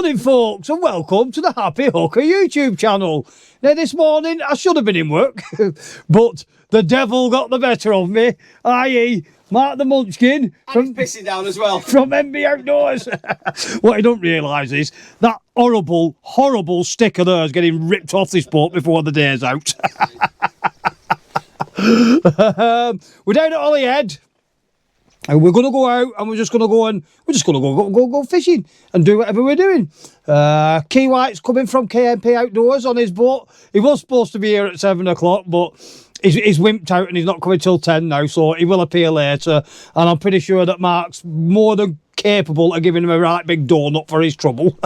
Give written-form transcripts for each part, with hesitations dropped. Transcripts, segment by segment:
Morning folks, and welcome to the Happy Hooker YouTube channel. Now this morning I should have been in work, but the devil got the better of me, i.e. Mark the Munchkin from pissing down as well from MB Outdoors. What I don't realise is that horrible stick of theirs getting ripped off this boat before the day's out. We're down at Holyhead. And we're gonna go out, and we're just gonna go fishing and do whatever we're doing. Key White's coming from KMP Outdoors on his boat. He was supposed to be here at 7 o'clock, but he's wimped out and he's not coming till 10 now, so he will appear later. And I'm pretty sure that Mark's more than capable of giving him a right big donut for his trouble.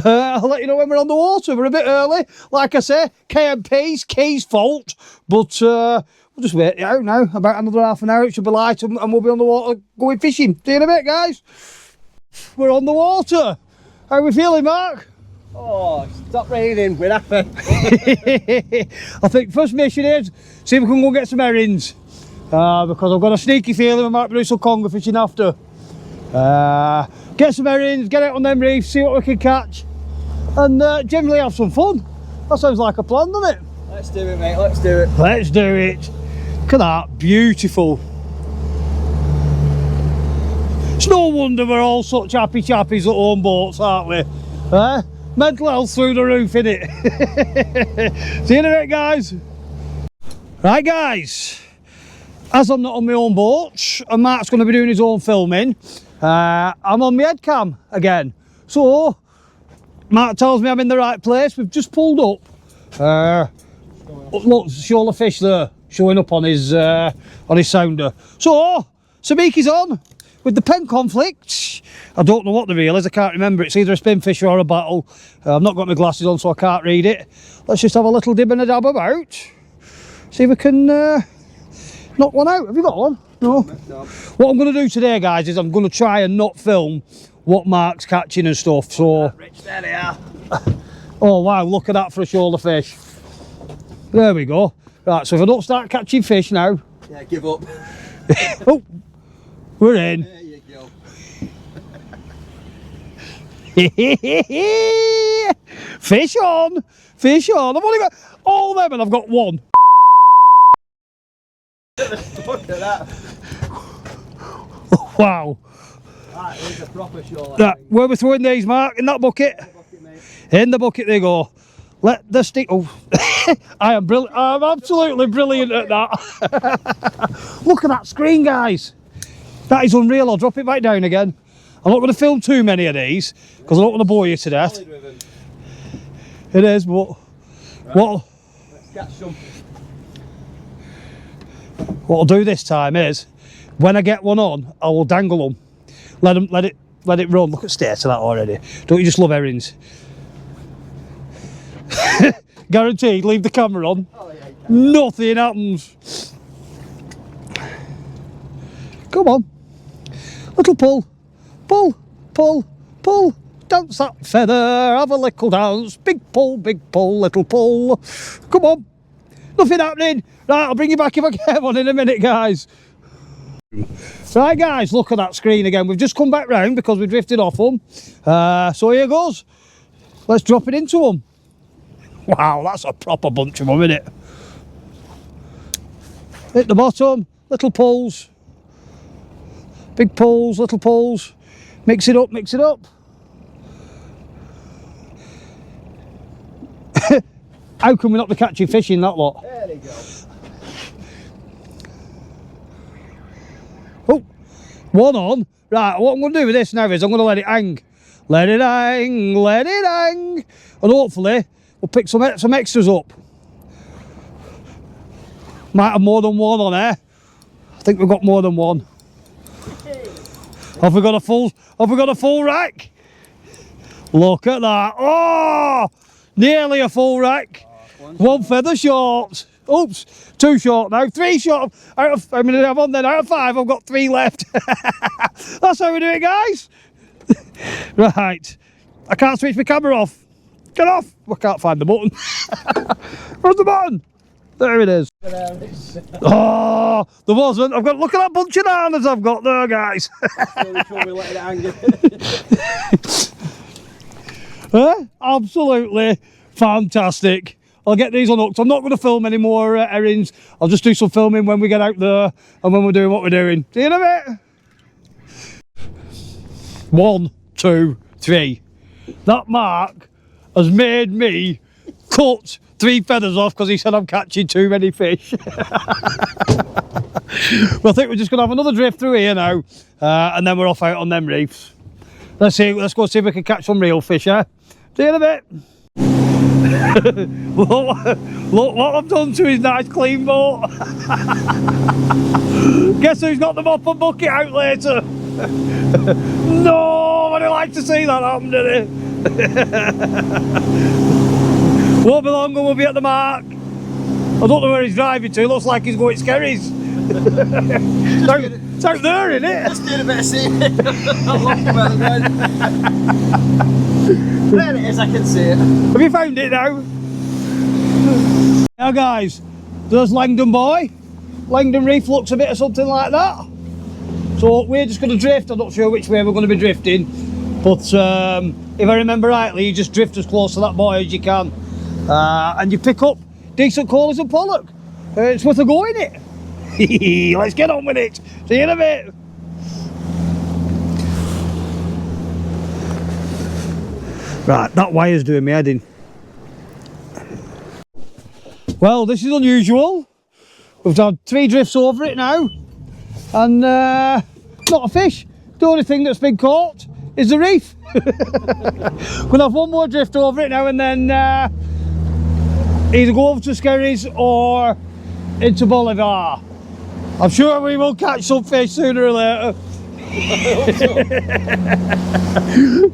I'll let you know when we're on the water. We're a bit early, like I say. KMP's Key's fault, but we'll just wait it out now. About another half an hour, it should be light, and we'll be on the water going fishing. See you in a bit, guys. We're on the water. How are we feeling, Mark? Oh, stop raining. We're happy. I think first mission is see if we can go get some herrings, because I've got a sneaky feeling we might be doing some conger fishing after. Get some herrings, get out on them reefs, see what we can catch, and generally have some fun. That sounds like a plan, doesn't it? Let's do it, mate. Let's do it. Let's do it. Look at that, beautiful. It's no wonder we're all such happy chappies that own boats, aren't we? Mental health through the roof, innit? See you in a bit, guys. Right, guys. As I'm not on my own boat, and Mark's going to be doing his own filming, I'm on my head cam again. So, Mark tells me I'm in the right place. We've just pulled up. Look, shoal of fish there showing up on his sounder. So Sabiki's on with the pen conflict. I don't know what the reel is, I can't remember. It's either a spin fish or a battle. I've not got my glasses on, so I can't read it. Let's just have a little dib and a dab about, see if we can knock one out. Have you got one? No. What I'm going to do today, guys, is I'm going to try and not film what Mark's catching and stuff. So Rich, there they are. Oh wow, look at that for a shoulder fish. There we go. Right, so if I don't start catching fish now... Yeah, give up. Oh, we're in. There you go. Fish on, fish on. I've only got all of them and I've got one. Look at that. Wow. That is a proper shoal. Where are we throwing these, Mark? In that bucket? In the bucket they go. Let the stick. Oh, I am brilliant. I'm absolutely brilliant at that. Look at that screen, guys. That is unreal. I'll drop it back down again. I'm not going to film too many of these because I don't want to bore you to death. It is, but right. Let's catch some. What I'll do this time is, when I get one on, I will dangle them. Let it run. Look at state of that already. Don't you just love herrings? Guaranteed, leave the camera on. Oh, yeah, nothing happens. Come on. Little pull. Pull, pull, pull. Dance that feather. Have a little dance. Big pull, little pull. Come on. Nothing happening. Right, I'll bring you back if I get one in a minute, guys. Right, guys, look at that screen again. We've just come back round because we drifted off them. So here goes. Let's drop it into them. Wow, that's a proper bunch of them, isn't it? Hit the bottom, little pulls. Big pulls, little pulls. Mix it up, mix it up. How can we not be catching fish in that lot? There they go. Oh, one on. Right, what I'm going to do with this now is I'm going to let it hang. Let it hang, let it hang. And hopefully we'll pick some extras up. Might have more than one on there. I think we've got more than one. Have we got a full rack? Look at that. Oh, nearly a full rack. One feather short. Oops, 2 short now, 3 short. Out of, how many do I have on then? Out of 5, I've got 3 left. That's how we do it, guys. Right, I can't switch my camera off. Get off. I can't find the button. Where's the button? There it is. Oh, there wasn't. I've got, look at that bunch of bananas I've got there, guys. Absolutely fantastic. I'll get these unhooked. I'm not going to film any more herrings. I'll just do some filming when we get out there and when we're doing what we're doing. See you in a bit. 1, 2, 3. That Mark has made me cut 3 feathers off because he said I'm catching too many fish. Well, I think we're just going to have another drift through here now, and then we're off out on them reefs. Let's go see if we can catch some real fish, eh? See you in a bit. look what I've done to his nice clean boat. Guess who's got the mop and bucket out later? Nobody likes to see that happen, did it? Won't be long and we'll be at the Mark. I don't know where he's driving to. Looks like he's going to Scaries. It's out there, isn't it? Just doing a bit of seeing. I'm looking where they're going. There it is, I can see it. Have you found it now? Now guys, there's Langon boy. Langon Reef looks a bit of something like that. So we're just going to drift. I'm not sure which way we're going to be drifting, but if I remember rightly, you just drift as close to that boy as you can, and you pick up decent callers and pollock. It's worth a go, in it. Let's get on with it. See you in a bit. Right, that wire's doing me head in. Well, this is unusual. We've had 3 drifts over it now, and not a fish. The only thing that's been caught is the reef. We'll have one more drift over it now, and then either go over to Scaries or into Bolivar. I'm sure we will catch some fish sooner or later.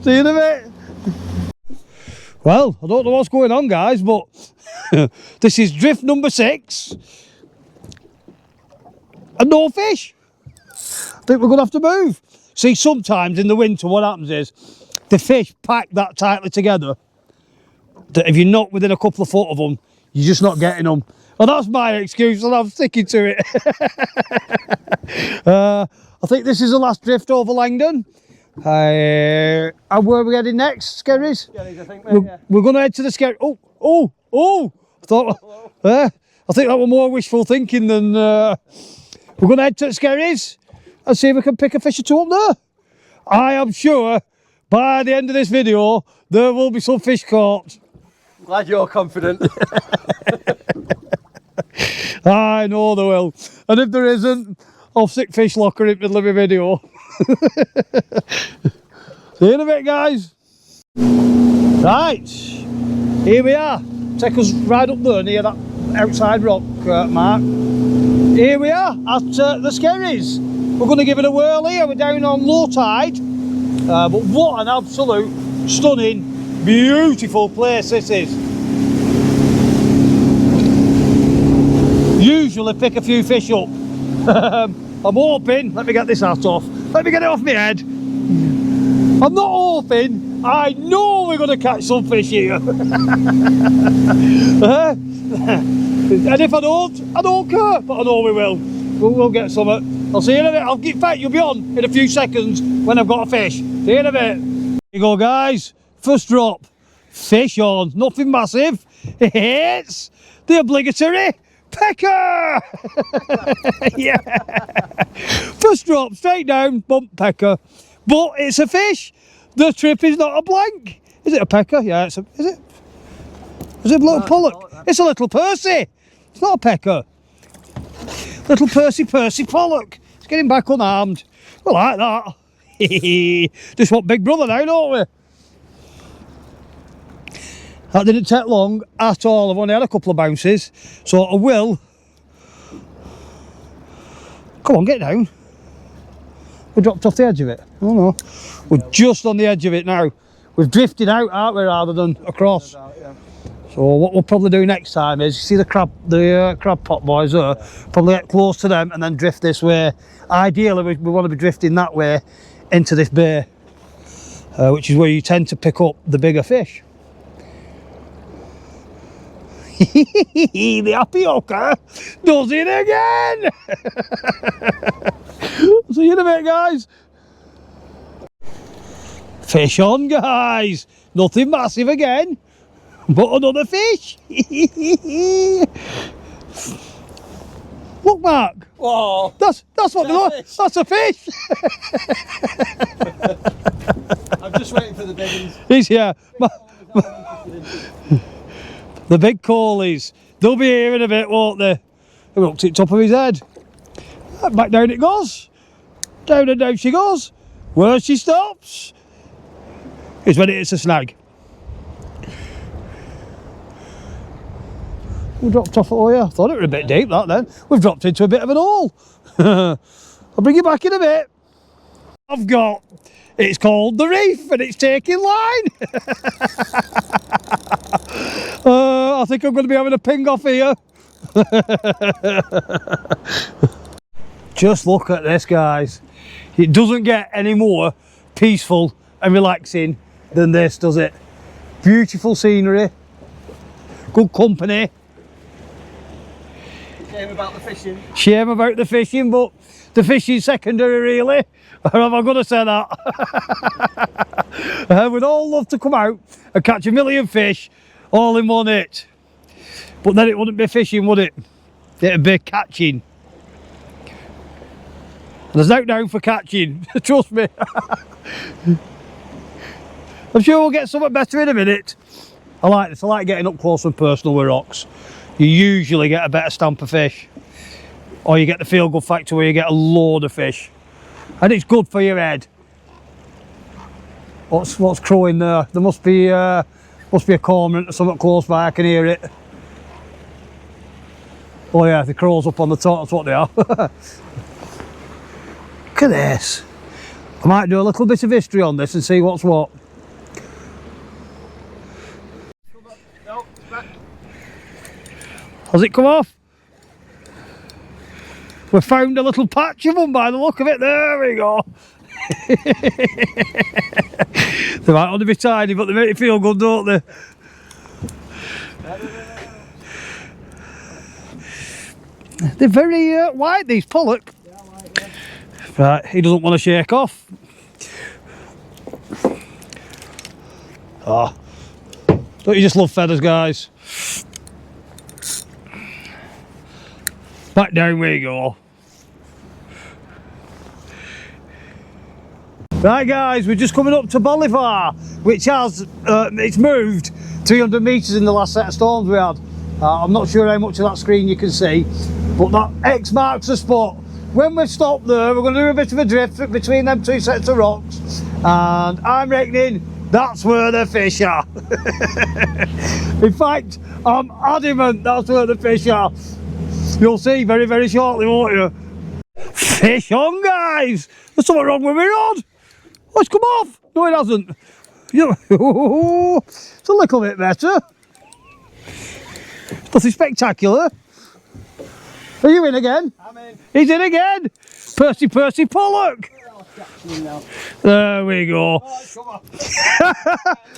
See you in a bit. Well, I don't know what's going on, guys, but this is drift number 6 and no fish. I think we're going to have to move. See, sometimes in the winter what happens is the fish pack that tightly together that if you're not within a couple of foot of them, you're just not getting them. Well, that's my excuse and I'm sticking to it. I think this is the last drift over Langon. And where are we heading next, Scaries? Scaries, I think, mate, we're going to head to the Scaries. Oh! I thought, I think that was more wishful thinking than... we're going to head to the Scaries and see if we can pick a fish or 2 up there. I am sure by the end of this video there will be some fish caught. I'm glad you're confident. I know there will, and if there isn't, I'll stick fish locker in the middle of my video. See you in a bit, guys. Right, here we are. Take us right up there near that outside rock, Mark. Here we are at the Scaries. We're going to give it a whirl here. We're down on low tide, but what an absolute stunning, beautiful place this is. Usually pick a few fish up. I'm hoping, let me get this hat off, let me get it off my head. I'm not hoping, I know we're going to catch some fish here. And if I don't care, but I know we will. We'll get some. I'll see you in a bit. In fact, you'll be on in a few seconds when I've got a fish. See you in a bit. Here you go, guys. First drop, fish on, nothing massive. It's the obligatory pecker. Yeah. First drop, straight down, bump pecker. But it's a fish. The trip is not a blank. Is it a pecker? Yeah, is it? Is it a little pollock? It's a little Percy. It's not a pecker. Little Percy pollock. It's getting back unarmed. We like that. Just want big brother now, don't we? That didn't take long at all. I've only had a couple of bounces, so I will. Come on, get down. We dropped off the edge of it. Oh no, we're just on the edge of it now. We've drifted out, aren't we, rather than across. So what we'll probably do next time is, you see the crab pot boys there, probably get close to them and then drift this way. Ideally, we want to be drifting that way into this bay, which is where you tend to pick up the bigger fish. The happy hooker does it again. See you in a bit, guys. Fish on, guys. Nothing massive again, but another fish. Look, Mark. Whoa. That's what they look. fish? That's a fish. I'm just waiting for the big ones. He's here. The big callies. They'll be here in a bit, won't they? Look, to the top of his head. Back down it goes. Down and down she goes. Where she stops is when it hits a snag. We dropped off. Oh yeah, I thought it was a bit deep that then. We've dropped into a bit of an hole. I'll bring you back in a bit. I've got, it's called the Reef and it's taking line. I think I'm going to be having a ping off here. Just look at this, guys. It doesn't get any more peaceful and relaxing than this, does it? Beautiful scenery, good company. Shame about the fishing. Shame about the fishing, but the fishing's secondary, really. Or am I going to say that? We'd all love to come out and catch a million fish all in one hit. But then it wouldn't be fishing, would it? It'd be catching. There's no down for catching, trust me. I'm sure we'll get something better in a minute. I like this, I like getting up close and personal with rocks. You usually get a better stamp of fish. Or you get the feel good factor where you get a load of fish. And it's good for your head. What's crowing there? There must be a cormorant or something close by, I can hear it. Oh yeah, the crows up on the top, that's what they are. Look at this. I might do a little bit of history on this and see what's what. No, back. Has it come off? We found a little patch of them by the look of it. There we go. They might only be tiny, but they make you feel good, don't they? They're very white, these pollock. Yeah, like, yeah. Right, he doesn't want to shake off. Ah, don't you just love feathers, guys? Back down we go. Right, guys, we're just coming up to Bolivar, which has it's moved 300 metres in the last set of storms we had. I'm not sure how much of that screen you can see, but that X marks the spot. When we stop there, we're going to do a bit of a drift between them two sets of rocks, and I'm reckoning that's where the fish are. In fact, I'm adamant that's where the fish are. You'll see very, very shortly, won't you? Fish on, guys! There's something wrong with my rod. Oh, it's come off. No, it hasn't. It's a little bit better. Nothing spectacular. Are you in again? I'm in. He's in again. Percy Pollock. There we go. Oh, come on.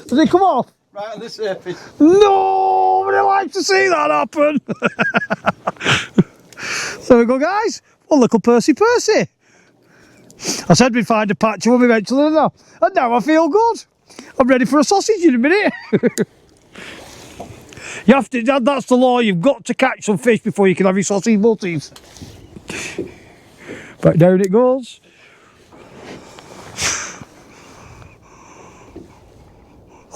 Does it come off? Right on the surface. No, but I like to see that happen. There we go, guys. One little Percy. I said we'd find a patch of them eventually, and now I feel good. I'm ready for a sausage in a minute. You have to, that's the law, you've got to catch some fish before you can have your sausage butties. Back down it goes.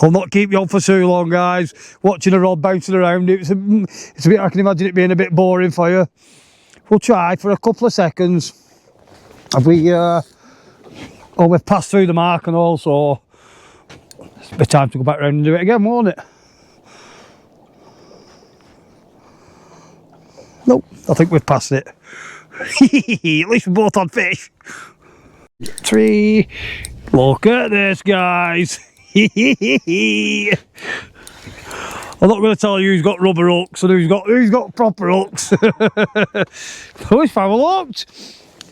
I'll not keep you on for too long, guys. Watching a rod bouncing around, it's a bit, I can imagine it being a bit boring for you. We'll try for a couple of seconds. We've passed through the mark and all, so it's a bit time to go back round and do it again, won't it? Nope, I think we've passed it. At least we both had fish. 3. Look at this, guys. I'm not going to tell you who's got rubber hooks and who's got proper hooks. Oh, he's foul hooked.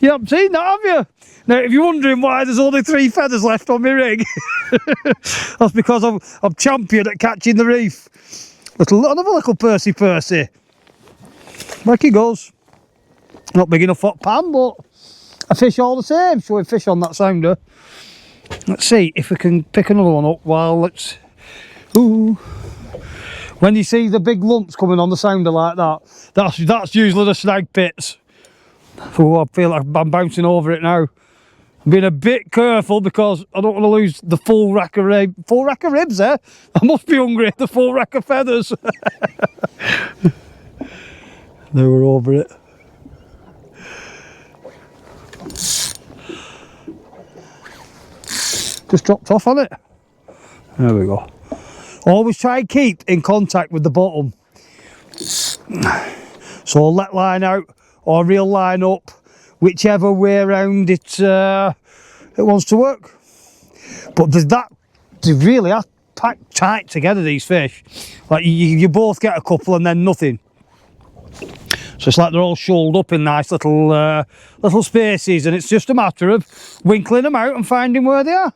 You haven't seen that, have you? Now, if you're wondering why there's only 3 feathers left on my rig, that's because I'm champion at catching the reef. Another little Percy. Back he goes. Not big enough for pan, but a fish all the same. Showing fish on that sounder. Let's see if we can pick another one up while it's... Ooh. When you see the big lumps coming on the sounder like that, that's usually the snag pits. Oh, I feel like I'm bouncing over it now. I'm being a bit careful because I don't want to lose the full rack of ribs. Full rack of ribs, eh? I must be hungry. The full rack of feathers. Now we're over it. Just dropped off on it. There we go. Always try and keep in contact with the bottom. So let line out or reel line up, whichever way around it wants to work. But they really are packed tight together, these fish. Like you both get a couple and then nothing. So it's like they're all shoaled up in nice little spaces, and it's just a matter of winkling them out and finding where they are.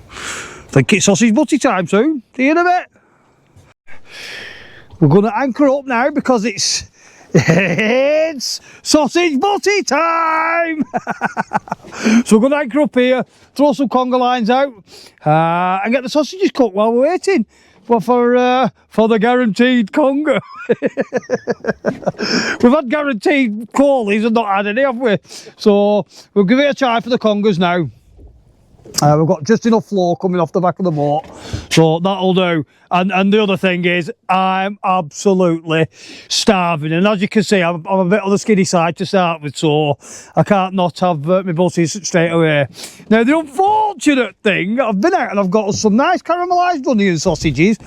I think it's sausage butty time soon. See you in a bit. We're going to anchor up now because it's sausage butty time. So we're going to anchor up here, throw some conger lines out, and get the sausages cooked while we're waiting for the guaranteed conger. We've had guaranteed crawlies and not had any, have we? So we'll give it a try for the congers now. We've got just enough flow coming off the back of the boat, so that'll do. And the other thing is, I'm absolutely starving, and as you can see, I'm a bit on the skinny side to start with, so I can't not have my butties straight away. Now, the unfortunate thing, I've been out and I've got some nice caramelised onion sausages,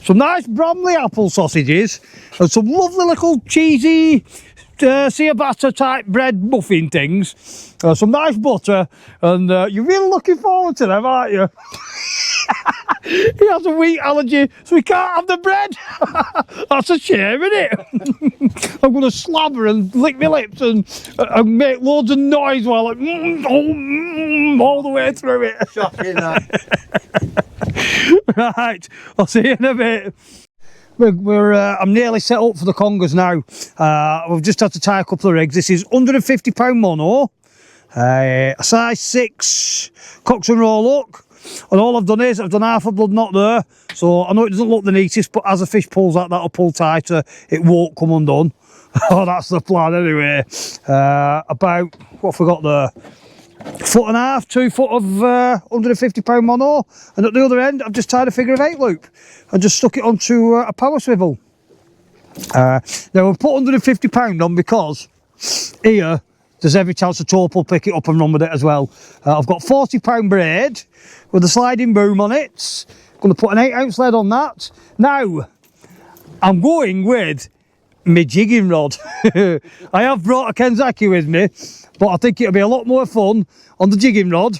some nice Bramley apple sausages, and some lovely little cheesy ciabatta type bread muffin things, some nice butter, and you're really looking forward to them, aren't you? He has a wheat allergy, so he can't have the bread. That's a shame, isn't it? I'm going to slabber and lick my lips and make loads of noise while I'm all the way through it. Shocking, that. Right, I'll see you in a bit. I'm nearly set up for the congers now. We've just had to tie a couple of rigs. This is £150 mono, a size 6 Cox and roll hook, and all I've done is I've done half a blood knot there, so I know it doesn't look the neatest, but as a fish pulls out, that'll pull tighter, it won't come undone. Oh, that's the plan anyway. About, what have we got there? 1.5 to 2 foot of £150 mono, and at the other end I've just tied a figure of 8 loop and just stuck it onto a power swivel. Now we've put £150 on because here there's every chance the taupe will pick it up and run with it as well. I've got £40 braid with a sliding boom on it. I'm going to put an 8-ounce lead on that. Now I'm going with my jigging rod. I have brought a Kenzaki with me, but I think it'll be a lot more fun on the jigging rod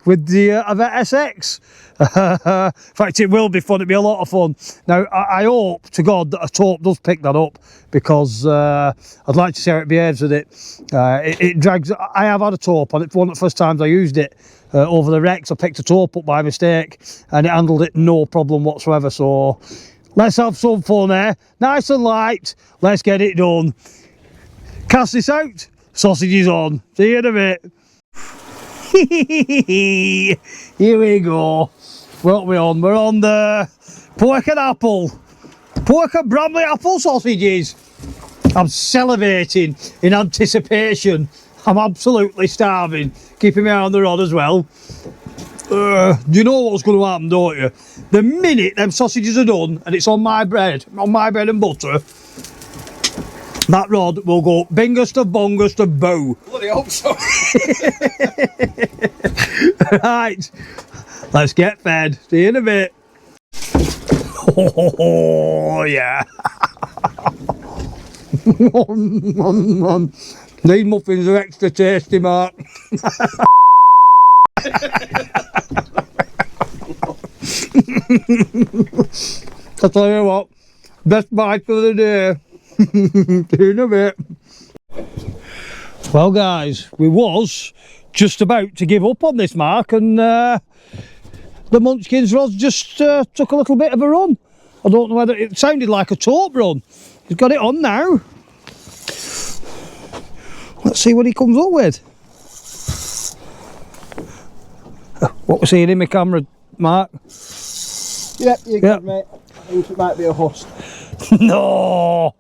with the Avet SX. In fact, it will be fun. It'll be a lot of fun. Now, I hope to God that a taupe does pick that up, because I'd like to see how it behaves with it. It drags. I have had a taupe on it. One of the first times I used it over the wrecks, I picked a taupe up by mistake, and it handled it no problem whatsoever. So let's have some fun there. Nice and light. Let's get it done. Cast this out. Sausages on. See you in a bit. Here we go. What are we on? We're on the pork and apple. Pork and Bramley apple sausages. I'm salivating in anticipation. I'm absolutely starving. Keeping my eye on the rod as well. You know what's going to happen, don't you? The minute them sausages are done and it's on my bread and butter, that rod will go bingest of bongest of bow. Bloody hope so. Right, let's get fed. See you in a bit. Oh yeah. These muffins are extra tasty, Mark. I'll tell you what, best bite of the day. See you in a bit. Well guys, we was just about to give up on this, Mark, and the Munchkin's rods just took a little bit of a run. I don't know whether it sounded like a taupe run. He's got it on now. Let's see what he comes up with. What we're seeing in my camera, Mark? Yep, you're good, mate. I think it might be a host. No!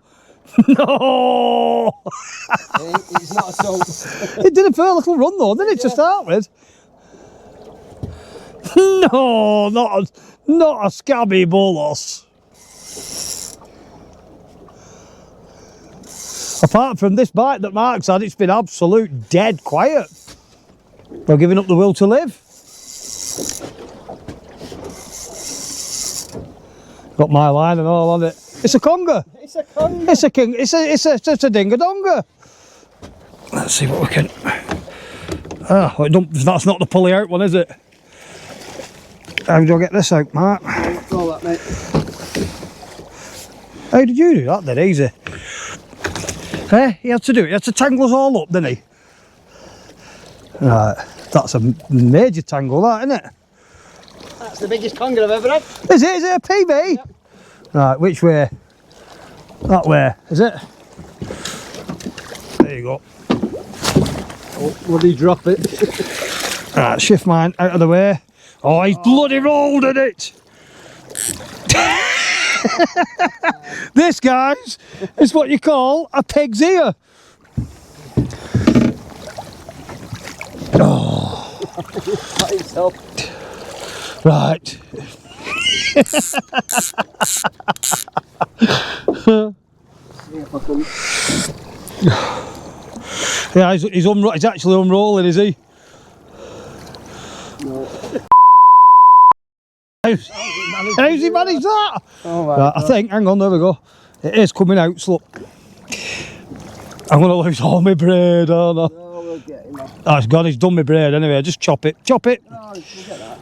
No! It's not a soap. It did a fair little run though, didn't it, to start with? No, not a scabby bolos. Apart from this bite that Mark's had, it's been absolute dead quiet. We're giving up the will to live. Got my line and all on it. It's a conger. It's a conger. It's a king. It's a dingadonga. Let's see what we can. Ah, well, that's not the pulley out one, is it? How do I get this out, Mark? All that, mate. How did you do that then? Easy. He had to do it. He had to tangle us all up, didn't he? Right, that's a major tangle, that, isn't it? That's the biggest conger I've ever had. Is it? Is it a PB? Yep. Right, which way? That way, is it? There you go. Oh, would he drop it? Right, shift mine out of the way. Oh, he's bloody rolled in it. This, guys, is what you call a pig's ear. Oh. Pat himself. Right. Yeah, he's actually unrolling, is he? No. How's he managed that? Oh my Right, God. I think, hang on, there we go. It is coming out, so look. I'm going to lose all my braid, aren't I? No, we'll get him off. Oh, it's gone, he's done my braid anyway, just chop it, chop it. No, we'll get that.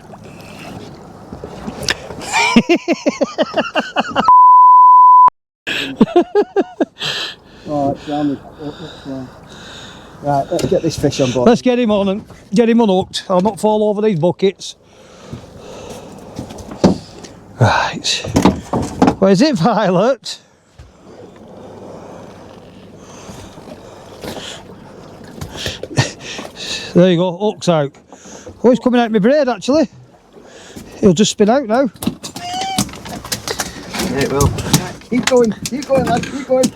Oh, it's round the... Right, let's get this fish on board. Let's get him on and get him unhooked. I'll not fall over these buckets. Right. What is it, Violet? There you go, hook's out. Oh, he's coming out my braid actually. He'll just spin out now. Yeah, it will. Right, keep going, lad, keep going.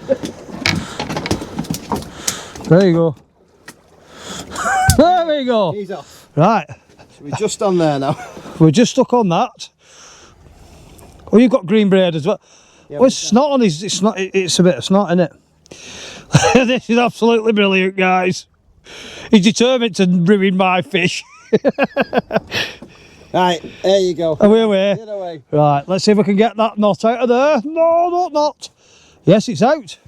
There you go. There we go. He's off. Right, So we're just on there now. we're just stuck on that. Oh, you've got green braid as well. Yeah, Well, it's snot on his, it's a bit of snot in it. This is absolutely brilliant, guys. He's determined to ruin my fish. Right, there you go. Away, away. Get away. Right, let's see if we can get that knot out of there. No, not. Yes, it's out.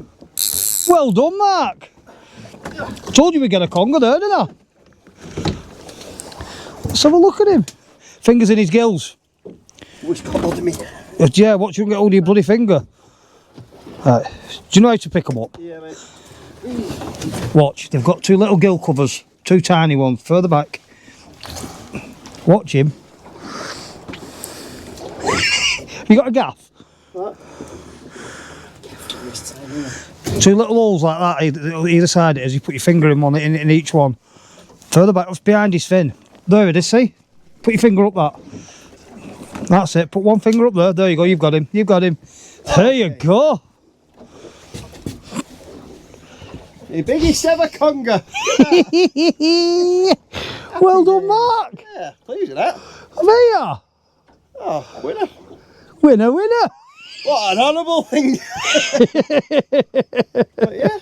Well done, Mark. Told you we'd get a conger there, didn't I? Let's have a look at him. Fingers in his gills. What's got hold of me? Yeah, watch you get hold of your bloody finger. Right, do you know how to pick them up? Yeah, mate. Watch, they've got two little gill covers, two tiny ones, further back. Watch him. You got a gaff? What? Two little holes like that either side as you put your finger in one in each one. Further back, what's behind his fin? There it is, see? Put your finger up that. That's it, put one finger up there, there you go, you've got him, you've got him. There you go. The biggest ever conger. Well done, Mark. Yeah, pleased with that. There. Oh, winner. Winner, winner. What an honourable thing. But yeah.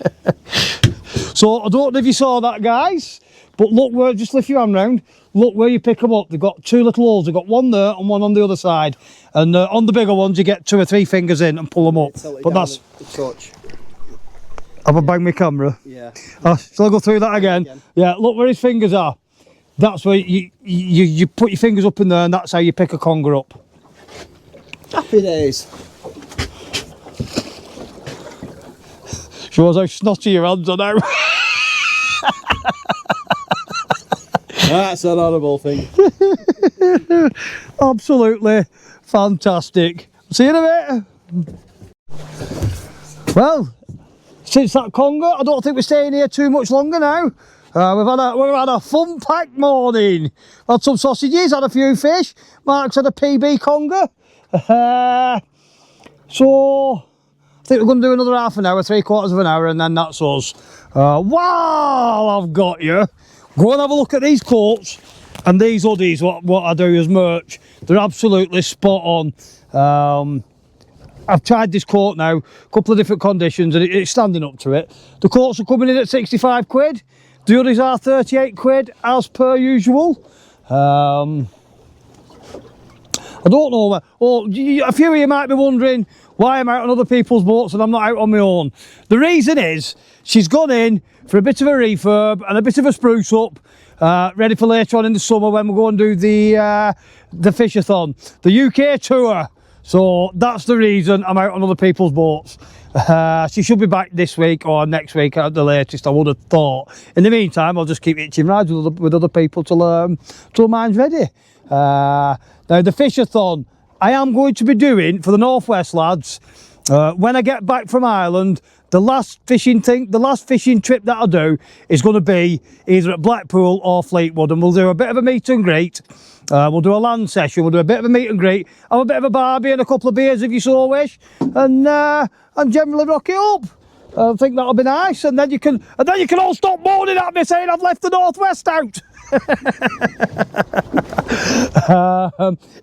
So I don't know if you saw that, guys, but look where, just lift your hand round, look where you pick them up. They've got two little holes, they've got one there and one on the other side, and on the bigger ones you get 2 or 3 fingers in and pull them up. But that's, the touch. have I banged my camera? Yeah. Shall I go through that again? Yeah, look where his fingers are. That's where you put your fingers up in there, and that's how you pick a conger up. Happy days. Shows how snotty your hands are now. That's an honourable thing. Absolutely fantastic. See you in a bit. Well, since that conger, I don't think we're staying here too much longer now. We've had a fun-packed morning. Had some sausages, had a few fish. Mark's had a PB conger. So I think we're going to do another half an hour, 3/4 of an hour, and then that's us. Wow, I've got you. Go and have a look at these coats and these hoodies, what I do as merch. They're absolutely spot on. I've tried this coat now, a couple of different conditions, and it's standing up to it. The coats are coming in at 65 quid. The hoodies are 38 quid, as per usual. I don't know. A few of you might be wondering why I'm out on other people's boats and I'm not out on my own. The reason is she's gone in for a bit of a refurb and a bit of a spruce up, ready for later on in the summer when we go and do the fishathon, the UK tour. So that's the reason I'm out on other people's boats. She should be back this week or next week at the latest, I would have thought. In the meantime, I'll just keep hitching rides with other people till mine's ready. Now the fishathon I am going to be doing for the Northwest lads, when I get back from Ireland, the last fishing trip that I'll do is going to be either at Blackpool or Fleetwood, and we'll do a bit of a meet and greet. We'll do a land session, we'll do a bit of a meet and greet, have a bit of a barbie and a couple of beers if you so wish, and generally rock it up. I think that'll be nice, and then you can all stop moaning at me saying I've left the Northwest out.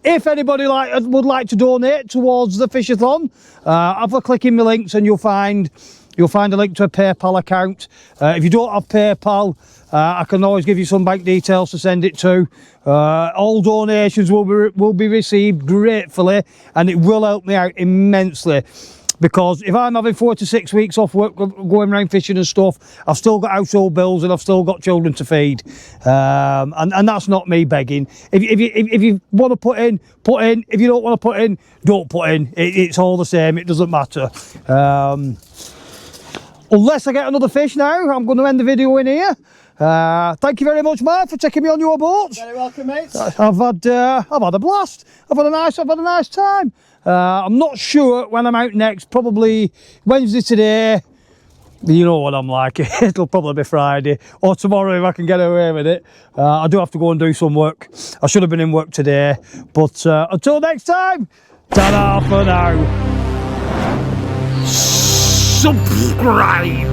If anybody would like to donate towards the fishathon, have a click in my links and you'll find a link to a PayPal account. If you don't have PayPal, I can always give you some bank details to send it to. All donations will be received gratefully, and it will help me out immensely. Because if I'm having 4 to 6 weeks off work going around fishing and stuff, I've still got household bills and I've still got children to feed, and that's not me begging. If you want to put in, put in. If you don't want to put in, don't put in. It's all the same. It doesn't matter. Unless I get another fish now, I'm going to end the video in here. Thank you very much, Mark, for taking me on your boat. Very welcome, mate. I've had a blast. I've had a nice time. I'm not sure when I'm out next. Probably Wednesday today. You know what I'm like. It'll probably be Friday or tomorrow if I can get away with it. I do have to go and do some work. I should have been in work today, but until next time, ta-da for now. Subscribe.